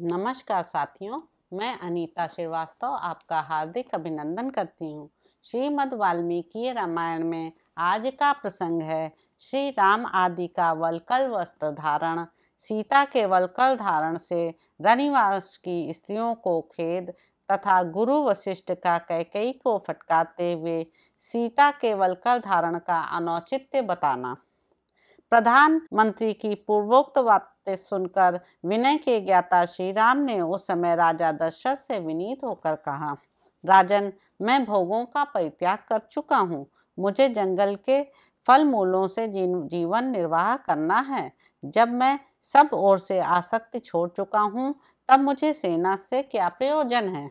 नमस्कार साथियों, मैं अनीता श्रीवास्तव आपका हार्दिक अभिनंदन करती हूँ। श्रीमद् वाल्मीकि रामायण में आज का प्रसंग है श्री राम आदि का वल्कल वस्त्र धारण। सीता के वल्कल धारण से रनिवास की स्त्रियों को खेद तथा गुरु वशिष्ठ का कैकेयी को फटकारते हुए सीता के वल्कल धारण का अनौचित्य बताना। प्रधानमंत्री की पूर्वोक्त बातें सुनकर विनय के ज्ञाता श्री राम ने उस समय राजा दशरथ से विनीत होकर कहा, राजन, मैं भोगों का परित्याग कर चुका हूँ। मुझे जंगल के फल मूलों से जीवन निर्वाह करना है। जब मैं सब ओर से आसक्ति छोड़ चुका हूँ, तब मुझे सेना से क्या प्रयोजन है।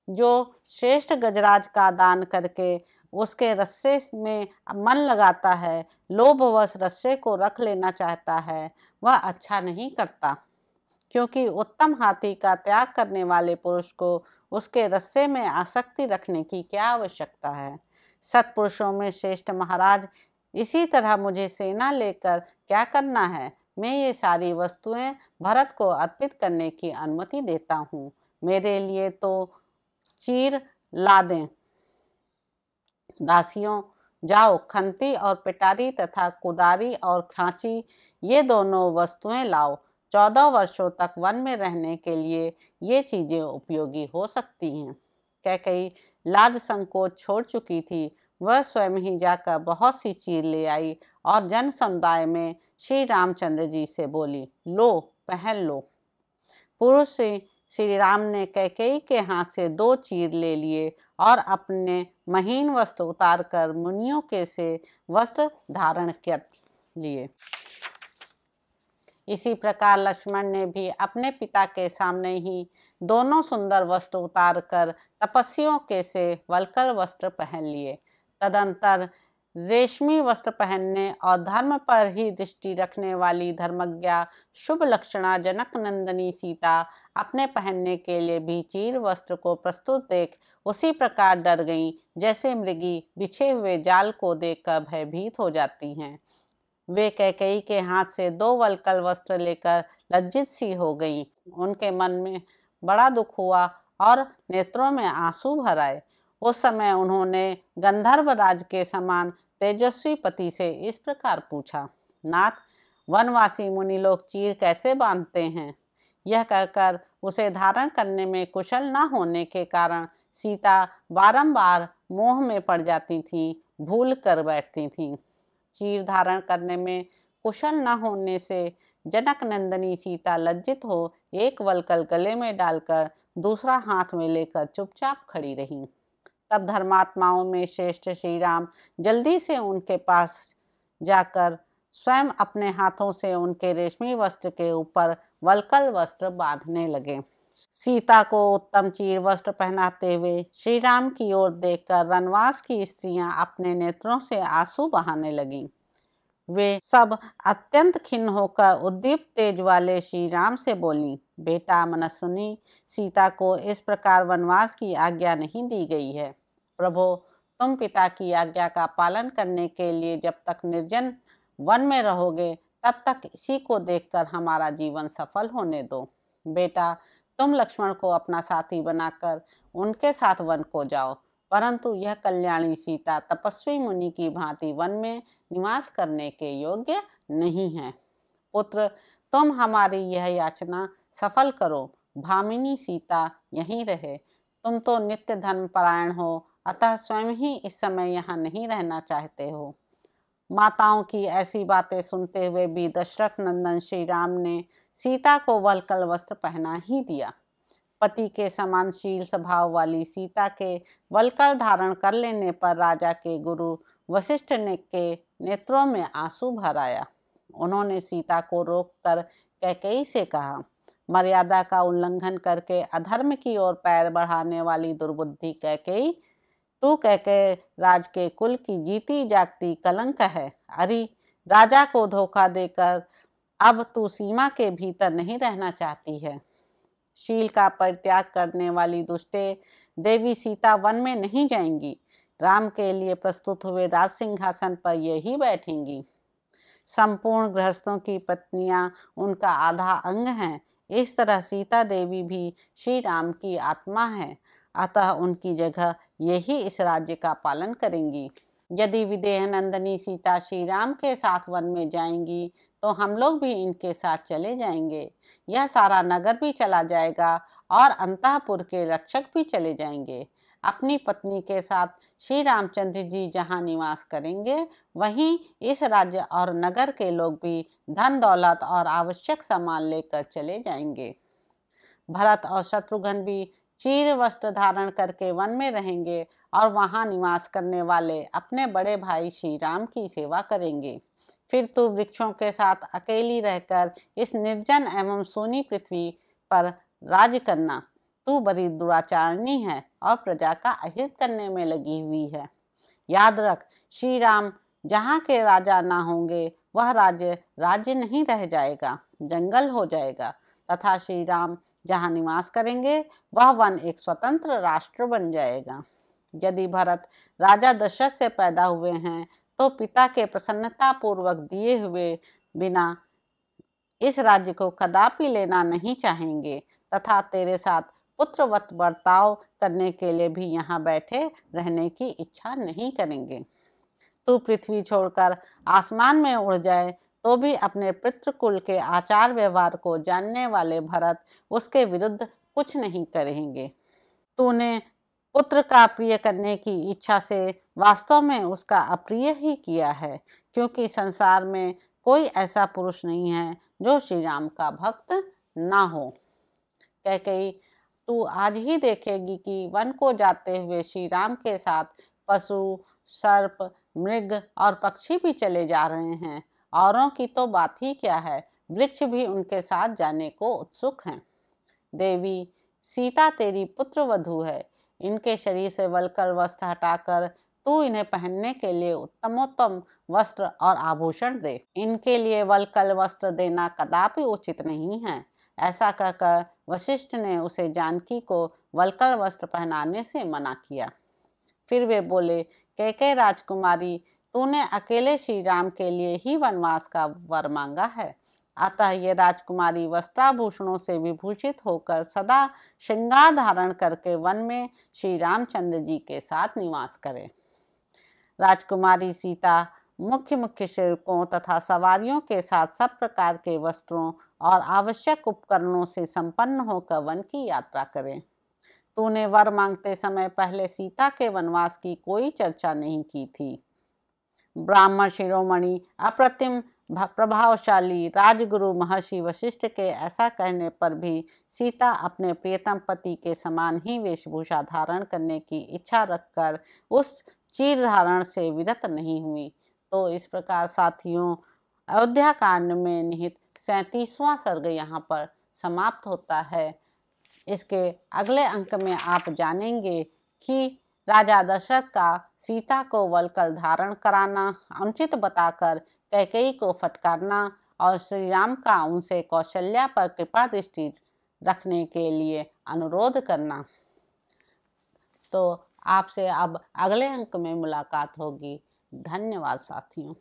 जो श्रेष्ठ गजराज का दान करके उसके रस्से में मन लगाता है, लोभवश रस्से को रख लेना चाहता है, वह अच्छा नहीं करता, क्योंकि उत्तम हाथी का त्याग करने वाले पुरुष को उसके रस्से में आसक्ति रखने की क्या आवश्यकता है। सत्पुरुषों में श्रेष्ठ महाराज, इसी तरह मुझे सेना लेकर क्या करना है। मैं ये सारी वस्तुएं भरत को अर्पित करने की अनुमति देता हूँ। मेरे लिए तो चीर ला दें। दासियों, जाओ, खंती और पिटारी तथा कुदारी और खांची, ये दोनों वस्तुएं लाओ। 14 वर्षों तक वन में रहने के लिए ये चीजें उपयोगी हो सकती हैं। कैकेयी लाज संकोच छोड़ चुकी थी। वह स्वयं ही जाकर बहुत सी चीर ले आई और जन समुदाय में श्री रामचंद्र जी से बोली, लो, पहन लो। पुरुष से श्री राम ने कैकेयी के हाथ से 2 चीर ले लिए और अपने महीन वस्त्र उतारकर मुनियों के से वस्त्र धारण कर लिए। इसी प्रकार लक्ष्मण ने भी अपने पिता के सामने ही दोनों सुंदर वस्त्र उतारकर तपस्वियों के से वल्कल वस्त्र पहन लिए। तदंतर रेशमी वस्त्र पहनने और धर्म पर ही दृष्टि रखने वाली धर्मज्ञा शुभ लक्षणा जनक नंदनी सीता अपने पहनने के लिए भी चीर वस्त्र को प्रस्तुत देख उसी प्रकार डर गईं जैसे मृगी बिछे हुए जाल को देखकर भयभीत हो जाती हैं। वे कैकेयी के हाथ से 2 वल्कल वस्त्र लेकर लज्जित सी हो गईं। उनके मन में बड़ा दुख हुआ और नेत्रों में आंसू भर आए। उस समय उन्होंने गंधर्व राज के समान तेजस्वी पति से इस प्रकार पूछा, नाथ, वनवासी मुनि लोग चीर कैसे बांधते हैं। यह कहकर उसे धारण करने में कुशल न होने के कारण सीता बारंबार मोह में पड़ जाती थी, भूल कर बैठती थी। चीर धारण करने में कुशल न होने से जनक नंदनी सीता लज्जित हो एक वल्कल गले में डालकर दूसरा हाथ में लेकर चुपचाप खड़ी रही। तब धर्मात्माओं में श्रेष्ठ श्री राम जल्दी से उनके पास जाकर स्वयं अपने हाथों से उनके रेशमी वस्त्र के ऊपर वल्कल वस्त्र बांधने लगे। सीता को उत्तम चीर वस्त्र पहनाते हुए श्री राम की ओर देखकर रनवास की स्त्रियां अपने नेत्रों से आंसू बहाने लगीं। वे सब अत्यंत खिन्न होकर उद्दीप्त तेज वाले श्री राम से बोलीं, बेटा मनस्विनी, सीता को इस प्रकार वनवास की आज्ञा नहीं दी गई है। प्रभो, तुम पिता की आज्ञा का पालन करने के लिए जब तक निर्जन वन में रहोगे, तब तक इसी को देखकर हमारा जीवन सफल होने दो। बेटा, तुम लक्ष्मण को अपना साथी बनाकर उनके साथ वन को जाओ, परंतु यह कल्याणी सीता तपस्वी मुनि की भांति वन में निवास करने के योग्य नहीं है। पुत्र, तुम हमारी यह याचना सफल करो। भामिनी सीता यहीं रहे। तुम तो नित्य धर्म परायण हो, अतः स्वयं ही इस समय यहाँ नहीं रहना चाहते हो। माताओं की ऐसी बातें सुनते हुए भी दशरथ नंदन श्री राम ने सीता को वल्कल वस्त्र पहना ही दिया। पति के समान शील स्वभाव वाली सीता के वल्कल धारण कर लेने पर राजा के गुरु वशिष्ठ ने के नेत्रों में आंसू भर आया। उन्होंने सीता को रोककर कैकेयी से कहा, मर्यादा का उल्लंघन करके अधर्म की ओर पैर बढ़ाने वाली दुर्बुद्धि कैकेयी, तू कैकेयी राज के कुल की जीती जागती कलंक है। अरे, राजा को धोखा देकर अब तू सीमा के भीतर नहीं रहना चाहती है। शील का परित्याग करने वाली दुष्टे देवी सीता वन में नहीं जाएंगी। राम के लिए प्रस्तुत हुए राज सिंहासन पर यही बैठेंगी। संपूर्ण गृहस्थों की पत्नियां उनका आधा अंग हैं। इस तरह सीता देवी भी श्री राम की आत्मा है, अतः उनकी जगह यही इस राज्य का पालन करेंगी। यदि विदेह नंदनी सीता श्री राम के साथ वन में जाएंगी तो हम लोग भी इनके साथ चले जाएंगे। यह सारा नगर भी चला जाएगा और अंतःपुर के रक्षक भी चले जाएंगे। अपनी पत्नी के साथ श्री रामचंद्र जी जहाँ निवास करेंगे वहीं इस राज्य और नगर के लोग भी धन दौलत और आवश्यक सामान लेकर चले जाएंगे। भरत और शत्रुघ्न भी चीर वस्त्र धारण करके वन में रहेंगे और वहां निवास करने वाले अपने बड़े भाई श्री राम की सेवा करेंगे। फिर तू वृक्षों के साथ अकेली रहकर इस निर्जन एवं सूनी पृथ्वी पर राज करना। तू बड़ी दुराचारणी है और प्रजा का अहित करने में लगी हुई है। याद रख, श्री राम जहाँ के राजा ना होंगे वह राज्य नहीं रह जाएगा, जंगल हो जाएगा, तथा श्री राम जहाँ निवास करेंगे वह वन एक स्वतंत्र राष्ट्र बन जाएगा। यदि भरत राजा दशरथ से पैदा हुए हैं तो पिता के प्रसन्नता पूर्वक दिए हुए बिना इस राज्य को कदापि लेना नहीं चाहेंगे तथा तेरे साथ पुत्रवत बर्ताव करने के लिए भी यहाँ बैठे रहने की इच्छा नहीं करेंगे। तू पृथ्वी छोड़कर आसमान में उड़ जाए तो भी अपने पितृकुल के आचार व्यवहार को जानने वाले भरत उसके विरुद्ध कुछ नहीं करेंगे। तूने पुत्र का प्रिय करने की इच्छा से वास्तव में उसका अप्रिय ही किया है, क्योंकि संसार में कोई ऐसा पुरुष नहीं है जो श्री राम का भक्त ना हो। कैकेयी, तू आज ही देखेगी कि वन को जाते हुए श्री राम के साथ पशु, सर्प, मृग और पक्षी भी चले जा रहे हैं। औरों की तो बात ही क्या है, वृक्ष भी उनके साथ जाने को उत्सुक हैं। देवी, सीता तेरी पुत्र वधू है। इनके शरीर से वल्कल वस्त्र हटाकर तू इन्हें पहनने के लिए उत्तमोत्तम वस्त्र और आभूषण दे। इनके लिए वल्कल वस्त्र देना कदापि उचित नहीं है। ऐसा कहकर वशिष्ठ ने उसे जानकी को वल्कल वस्त्र पहनाने से मना किया। फिर वे बोले, कैकेयी राजकुमारी, तूने अकेले श्री राम के लिए ही वनवास का वर मांगा है, अतः ये राजकुमारी वस्त्राभूषणों से विभूषित होकर सदा श्रृंगार धारण करके वन में श्री रामचंद्र जी के साथ निवास करे। राजकुमारी सीता मुख्य मुख्य सेवकों तथा सवारियों के साथ सब प्रकार के वस्त्रों और आवश्यक उपकरणों से संपन्न होकर वन की यात्रा करे। तूने वर मांगते समय पहले सीता के वनवास की कोई चर्चा नहीं की थी। ब्राह्मण शिरोमणि अप्रतिम प्रभावशाली राजगुरु महर्षि वशिष्ठ के ऐसा कहने पर भी सीता अपने प्रियतम पति के समान ही वेशभूषा धारण करने की इच्छा रखकर उस चीर धारण से विरत नहीं हुई। तो इस प्रकार साथियों, अयोध्या कांड में निहित 37वां सर्ग यहाँ पर समाप्त होता है। इसके अगले अंक में आप जानेंगे कि राजा दशरथ का सीता को वल्कल धारण कराना, अनुचित बताकर कैकेयी को फटकारना और श्री राम का उनसे कौशल्या पर कृपा दृष्टि रखने के लिए अनुरोध करना। तो आपसे अब अगले अंक में मुलाकात होगी। धन्यवाद साथियों।